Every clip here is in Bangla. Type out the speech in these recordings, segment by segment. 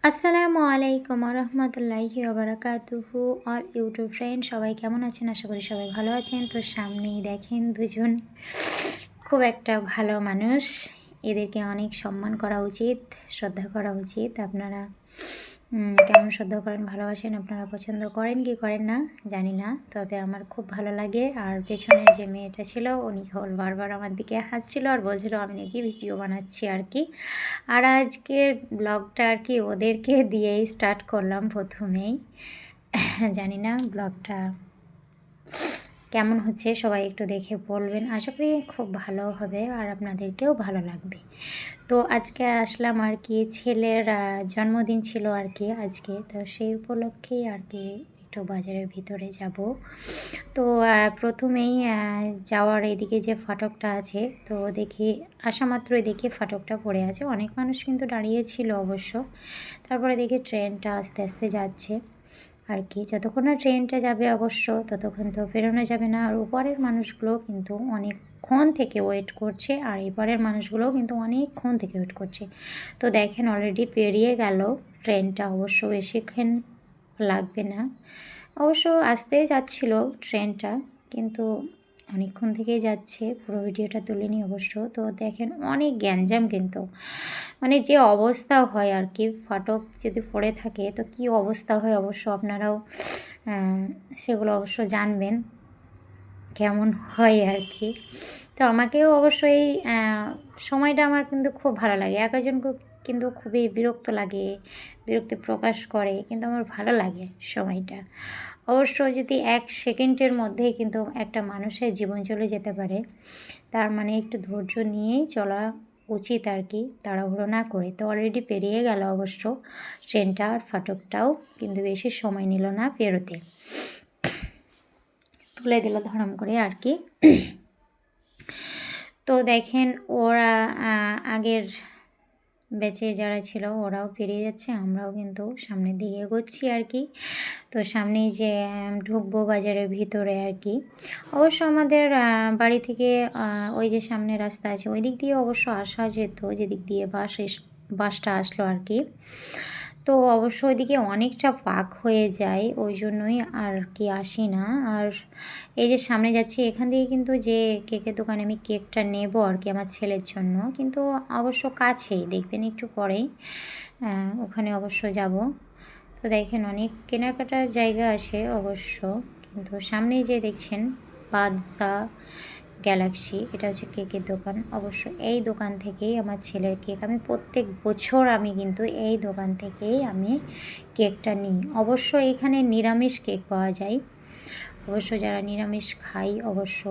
আসসালামু আলাইকুম রহমতুল্লাহি ওবরাকাতুহু। অল ইউটিউব ফ্রেন্ড সবাই কেমন আছেন? আশা করি সবাই ভালো আছেন। তো সামনেই দেখেন দুজন খুব একটা ভালো মানুষ, এদেরকে অনেক সম্মান করা উচিত, শ্রদ্ধা করা উচিত। আপনারা কেমন শ্রদ্ধা করেন, ভালোবাসেন, আপনারা পছন্দ করেন কি করেন না জানি না, তবে আমার খুব ভালো লাগে। আর পেছনের যে মেয়েটা ছিল উনি বারবার আমার দিকে হাসছিল আর বলছিল আমি নাকি ভিডিও বানাচ্ছি আর কি। আর আজকের ব্লগটা আর কি ওদেরকে দিয়েই স্টার্ট করলাম প্রথমেই। জানি না ব্লগটা কেমন হচ্ছে, সবাই একটু দেখে বলবেন। আশা করি খুব ভালো হবে আর আপনাদেরকেও ভালো লাগবে। তো আজকে আসলাম আর কি, ছেলের জন্মদিন ছিল আর কি আজকে, তো সেই উপলক্ষেই আর কি একটু বাজারের ভিতরে যাব। তো প্রথমেই যাওয়ার এদিকে যে ফাটকটা আছে, তো দেখি আসা মাত্রই দেখি ফাটকটা পড়ে আছে, অনেক মানুষ কিন্তু দাঁড়িয়ে ছিল অবশ্য। তারপরে দেখি ট্রেনটা আস্তে আস্তে যাচ্ছে আর কি। যতক্ষণ না ট্রেনটা যাবে অবশ্য ততক্ষণ তো বেরোনো যাবে না। আর উপরের মানুষগুলো কিন্তু অনেকক্ষণ থেকে ওয়েট করছে, আর এপারের মানুষগুলোও কিন্তু অনেকক্ষণ থেকে ওয়েট করছে। তো দেখেন অলরেডি পেরিয়ে গেল ট্রেনটা, অবশ্য বেশিক্ষণ লাগবে না, অবশ্য আসতেই যাচ্ছিল ট্রেনটা, কিন্তু অনেকক্ষণ থেকেই যাচ্ছে। পুরো ভিডিওটা তুলিনি অবশ্য। তো দেখেন অনেক গ্যাঞ্জাম, কিন্তু মানে যে অবস্থা হয় আর কি, ফাটক যদি পড়ে থাকে তো কি অবস্থা হয়, অবশ্য আপনারাও সেগুলো অবশ্য জানবেন কেমন হয় আর কি। তো আমাকেও অবশ্যই সময়টা আমার কিন্তু খুব ভালো লাগে। একজনকে কিন্তু খুবই বিরক্ত লাগে, বিরক্তি প্রকাশ করে, কিন্তু আমার ভালো লাগে সময়টা। অবশ্য যদি 1 সেকেন্ডের মধ্যেই কিন্তু একটা মানুষের জীবন চলে যেতে পারে, তার মানে একটু ধৈর্য নিয়েই চলা উচিত আর কি, তাড়াহুড়ো না করে। তো অলরেডি পেরিয়ে গেল অবশ্য ট্রেনটা, আর ফাটকটাও কিন্তু বেশি সময় নিল না পেরোতে, তুলে দিল ধরম করে আর কি। তো দেখেন ওরা আগের ব্যাচে যারা ছিল ওরাও পেরিয়ে যাচ্ছে, আমরাও কিন্তু সামনের দিকে এগোচ্ছি আর কি। তো সামনেই যে ঢুকবো বাজারের ভিতরে আর কি। অবশ্য আমাদের বাড়ি থেকে ওই যে সামনে রাস্তা আছে ওই দিক দিয়ে অবশ্য আসা যেত, যেদিক দিয়ে বাসটা আসলো আর কি। তো অবশ্য ওইদিকে অনেকটা ফাঁক হয়ে যায়, ওই জন্যই আর কি আসি না। আর এই যে সামনে যাচ্ছি এখান থেকে কিন্তু যে কেকের দোকানে আমি কেকটা নেব আর কি আমার ছেলের জন্য, কিন্তু অবশ্য কাছেই, দেখবেন একটু পরেই ওখানে অবশ্য যাব। তো দেখেন অনেক কেনাকাটার জায়গা আছে অবশ্য, কিন্তু সামনেই যে দেখছেন বাদশা গ্যালাক্সি, এটা হচ্ছে কেকের দোকান। অবশ্য এই দোকান থেকেই আমার ছেলের কেক, আমি প্রত্যেক বছর আমি কিন্তু এই দোকান থেকেই আমি কেকটা নিই। অবশ্য এখানে নিরামিষ কেক পাওয়া যায়, অবশ্য যারা নিরামিষ খাই অবশ্য।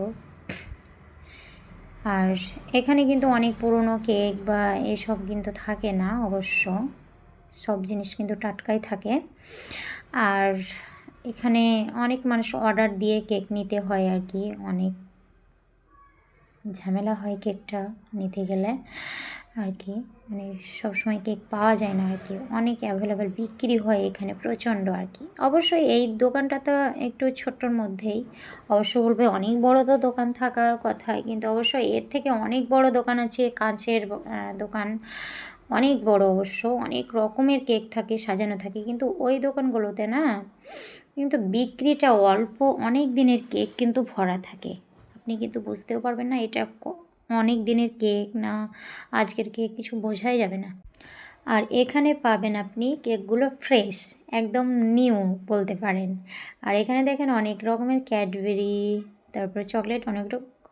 আর এখানে কিন্তু অনেক পুরনো কেক বা এসব কিন্তু থাকে না, অবশ্য সব জিনিস কিন্তু টাটকাই থাকে। আর এখানে অনেক মানুষ অর্ডার দিয়ে কেক নিতে হয় আর কি, অনেক ঝামেলা হয় কেকটা নিতে গেলে আর কি, মানে সবসময় কেক পাওয়া যায় না আর কি, অনেক অ্যাভেলেবেল বিক্রি হয় এখানে প্রচণ্ড আর কি। অবশ্যই এই দোকানটা তো একটু ছোট্টর মধ্যেই, অবশ্য বলবে অনেক বড় তো দোকান থাকার কথাই, কিন্তু অবশ্যই এর থেকে অনেক বড় দোকান আছে, কাঁচের দোকান অনেক বড়, অবশ্য অনেক রকমের কেক থাকে, সাজানো থাকে, কিন্তু ওই দোকানগুলোতে না কিন্তু বিক্রিটা অল্প, অনেক দিনের কেক কিন্তু ভরা থাকে, আপনি কিন্তু বুঝতেও পারবেন না এটা অনেক দিনের কেক না আজকের কেক, কিছু বোঝাই যাবে না। আর এখানে পাবেন আপনি কেকগুলো ফ্রেশ, একদম নিউ বলতে পারেন। আর এখানে দেখেন অনেক রকমের ক্যাডবেরি, তারপরে চকলেট,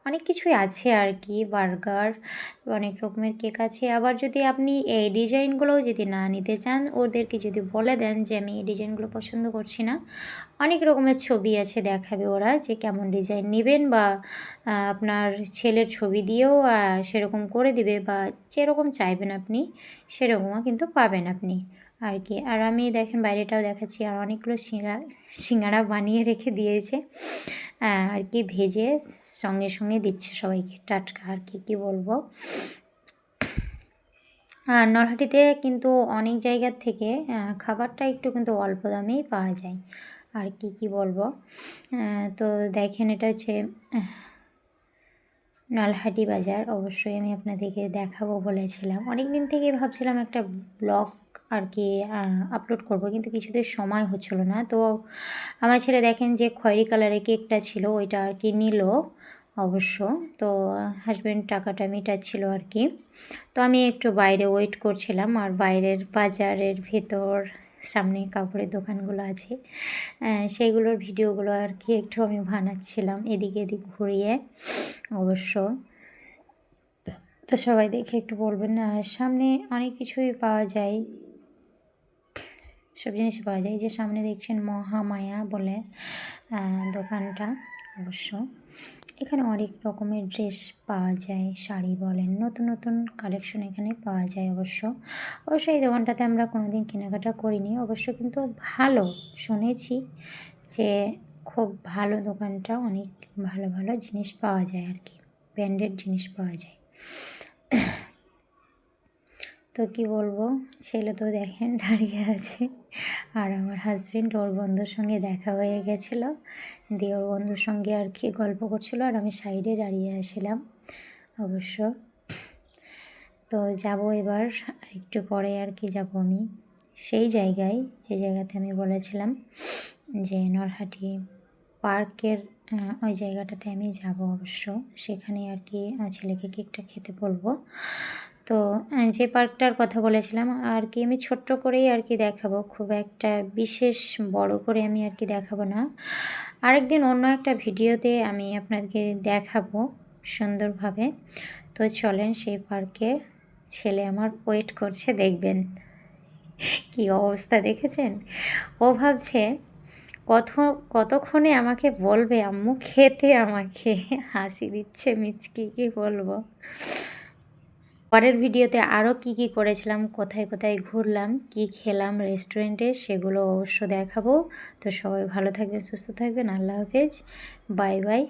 অনেক কিছুই আছে আর কি, বার্গার, অনেক রকমের কেক আছে। আবার যদি আপনি এই ডিজাইনগুলোও যদি না নিতে চান, ওদেরকে যদি বলে দেন যে আমি এই ডিজাইনগুলো পছন্দ করছি না, অনেক রকমের ছবি আছে দেখাবে ওরা যে কেমন ডিজাইন নেবেন, বা আপনার ছেলের ছবি দিয়েও সেরকম করে দিবে, বা যেরকম চাইবেন আপনি সেরকমও কিন্তু পাবেন আপনি আর কি। আর আমি দেখেন বাইরেটাও দেখাচ্ছি, আর অনেকগুলো সিঙ্গাড়া বানিয়ে রেখে দিয়েছে আর কি, ভেজে সঙ্গে সঙ্গে দিচ্ছে সবাইকে টাটকা আর কি, কী বলবো। আর নলহাটিতে কিন্তু অনেক জায়গার থেকে খাবারটা একটু কিন্তু অল্প দামেই পাওয়া যায় আর কি বলবো। তো দেখেন এটা হচ্ছে নলহাটি বাজার, অবশ্যই আমি আপনাদেরকে দেখাবো বলেছিলাম, অনেক দিন থেকেই ভাবছিলাম একটা ব্লগ আর কি আপলোড করব, কিন্তু কিছুতেই সময় হচ্ছিল না। তো আমার ছেলে দেখেন যে খয়েরি কালারের কেকটা ছিল ওইটা আর কি নিল অবশ্য। তো হাজব্যান্ড টাকাটা মেটাচ্ছিল আর কি। তো আমি একটু বাইরে ওয়েট করছিলাম, আর বাইরের বাজারের ভেতর সামনে কাপড়ের দোকানগুলো আছে সেইগুলোর ভিডিওগুলো আর কি একটু আমি বানাচ্ছিলাম এদিক এদিক ঘুরিয়ে অবশ্য। তো সবাই দেখে একটু বলবেন না, সামনে অনেক কিছুই পাওয়া যায়, সব জিনিস পাওয়া যায়। যে সামনে দেখছেন মহামায়া বলে দোকানটা অবশ্য। এখানে অনেক রকমের ড্রেস পাওয়া যায়, শাড়ি বলেন, নতুন নতুন কালেকশন এখানে পাওয়া যায় অবশ্য। এই দোকানটাতে আমরা কোনোদিন কেনাকাটা করিনি অবশ্য, কিন্তু ভালো শুনেছি যে খুব ভালো দোকানটা, অনেক ভালো ভালো জিনিস পাওয়া যায় আর কি, ব্র্যান্ডেড জিনিস পাওয়া যায়। তো কি বলবো, ছেলে তো দেখেন দাঁড়িয়ে আছে, আর আমার হাজব্যান্ড ওর বন্ধুর সঙ্গে দেখা হয়ে গেছিলো, দিয়ে ওর বন্ধুর সঙ্গে আর কি গল্প করছিলো, আর আমি সাইডে দাঁড়িয়ে আসছিলাম অবশ্য। তো যাব এবার একটু পরে আর কি যাব আমি সেই জায়গায়, যে জায়গাতে আমি বলেছিলাম যে নরহাটি পার্কের ওই জায়গাটাতে আমি যাব অবশ্য। সেখানে আর কি ছেলেকে কেকটা খেতে বলবো। তো যে পার্কটার কথা বলেছিলাম আর কি আমি ছোট্ট করেই আর কি দেখাবো, খুব একটা বিশেষ বড় করে আমি আর কি দেখাবো না। আরেকদিন অন্য একটা ভিডিওতে আমি আপনাদেরকে দেখাবো সুন্দরভাবে। তো চলেন সেই পার্কে, ছেলে আমার ওয়েট করছে, দেখবেন কি অবস্থা দেখেছেন। ও ভাবছে কতক্ষণে আমাকে বলবে আম্মু খেতে, আমাকে হাসি দিচ্ছে মিচকি, কি বলবো। পরের ভিডিওতে আরও কি করেছিলাম, কোথায় কোথায় ঘুরলাম, কি খেলাম রেস্টুরেন্টে, সেগুলো অবশ্য দেখাবো। তো সবাই ভালো থাকবেন, সুস্থ থাকবেন, আল্লাহ হাফেজ, বাই বাই।